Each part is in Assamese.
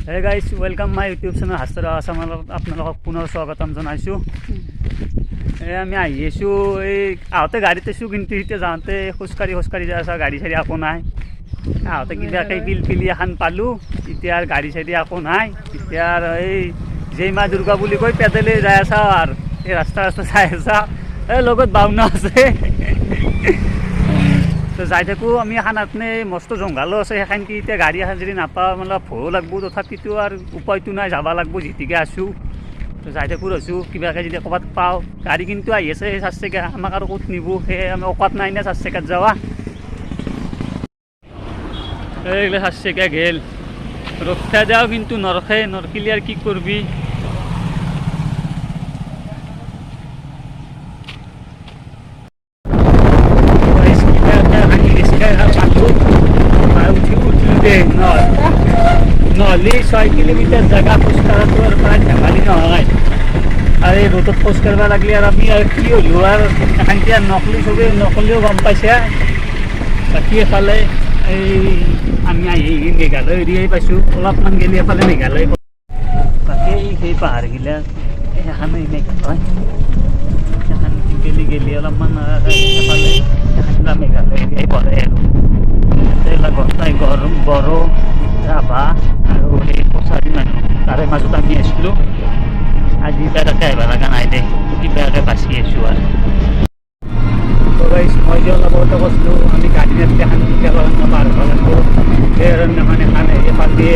Hey guys, welcome my YouTube channel Hastra Asamal আপোনালোকক পুনৰ স্বাগতম জনাইছো। আমি আহিছো এই আহতে গাড়ীতে আছো কিন্তু এতিয়া যাওঁতে খোজকাঢ়ি যায় আছে গাড়ী চাৰি আকৌ নাই। আহতে কিবাকে পিলপিলি এখন পালো এতিয়া আৰ গাড়ী চাৰি আকৌ নাই। এতিয়া এই জয় মা দুৰ্গা বুলি কৈ পেদলে যায় আছে আর এই রাস্তা চাই আছে এই লগত বাউনা আছে। তো যাই থাকো আমি এখন আপনি মস্ত জংঘালো আছে সেখান কি এতিয়া গাড়ী এখন যদি নাপাওঁ মানে ভয়ো লাগব তথাপিতো আর উপায়তো নাই যাব লাগব যেতিকে আছো। তো যাই থাকো আছো কিবাকে যদি ক'ৰবাত পাওঁ গাড়ী কিন্তু আহি আছে 4 চকীয়া আমাক আৰু ক'ত নিব সেই আমি অকাত নাই না 4 চকীয়াত যাওয়া। এইগুলো 4 চকীয়া গেল ৰখা যাও কিন্তু নৰখিলে আৰ কি কৰবি। নহ'লে 6 কিলোমিটাৰ জেগা খোজ কঢ়াটো আৰু প্ৰায় ধেমালি নহয় আৰু এই ৰ'দত খোজ কাঢ়িব লাগিলে আৰু আমি আৰু কি হ'লো আৰু এখানটি আৰু নকলি চবেই নকলিও গম পাইছে। বাকী এফালে এই আমি আহি মেঘালয় এৰিয়াই পাইছোঁ অলপমান গেলি এফালে মেঘালয় বাকী সেই পাহাৰগিলা এখন মেঘালয় এখন গেলি অলপমান এফালে এখন মেঘালয় এৰিয়াই পৰে আৰু গছাই গৰম বড়ো ৰাভা আৰু এই কছাৰী মানুহ তাৰে মাজত আমি আছিলোঁ। আজি তাকে আহিব লগা নাই দে কিবাকে বাচি আছোঁ আৰু মই যে অলপ আগতে কৈছিলোঁ আমি গাড়ী নাছিলে এখন পাৰ হ'ব লাগিব সেই অৰণ্যখন এখন এইফালে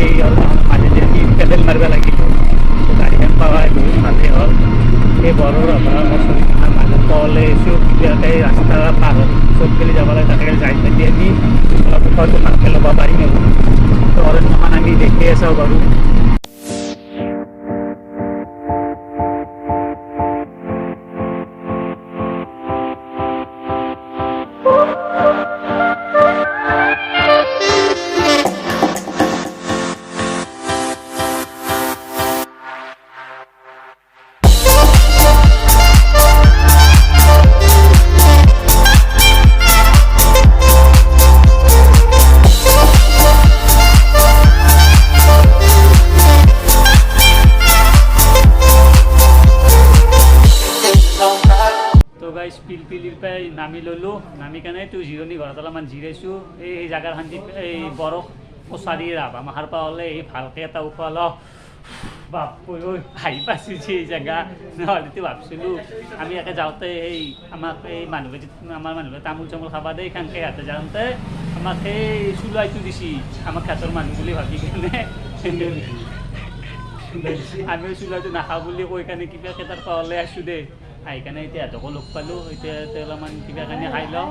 এই অৰণ্যখনৰ মাজেদি আমি পেডেল মাৰিব লাগিব। গাড়ীখন পাৱাই বহুত ভালেই হ'ল। এই বড়ো ৰাভা কছাৰী মানুহ তলে আছোঁ কিবাকে ৰাস্তা পাৰ চব গেলি যাব লাগে তাতে যাই পাতি আমি অলপ হয়তো ভালকৈ ল'ব পাৰিম আৰু অৰণ্যখন আমি দেখি আছোঁ বাৰু। পিলপিলিৰ পৰাই নামি ল'লোঁ নামি কেনে তো জিৰণি ঘৰত অলপমান জিৰাইছোঁ। এই জাগাৰ শান্তিত এই বড়ো কছাৰী ৰাভা মাখাৰ পৰা হ'লে এই ভালকৈ এটা উশাহ লওঁ বাপৰে ঐ হাঁহি পাইছে এই জেগা নহ'লেতো ভাবছিলোঁ আমি একে যাওঁতে এই আমাক এই মানুহবোৰে আমাৰ মানুহবোৰে তামোল চামোল খাবা দেই খানকৈ সিহঁতে যাওঁতে আমাক সেই চুলাইটো দিছি আমাক সিহঁতৰ মানুহ বুলি ভাবি কেনে আমিও চুলাইটো নাখাওঁ বুলি কৈ কেনে কিবাকৈ তাৰ পৰা ওলাই আছোঁ দেই। আহি কেনে এতিয়া সিহঁতকো লগ পালোঁ এতিয়া অলপমান কিবা কানি খাই লওঁ।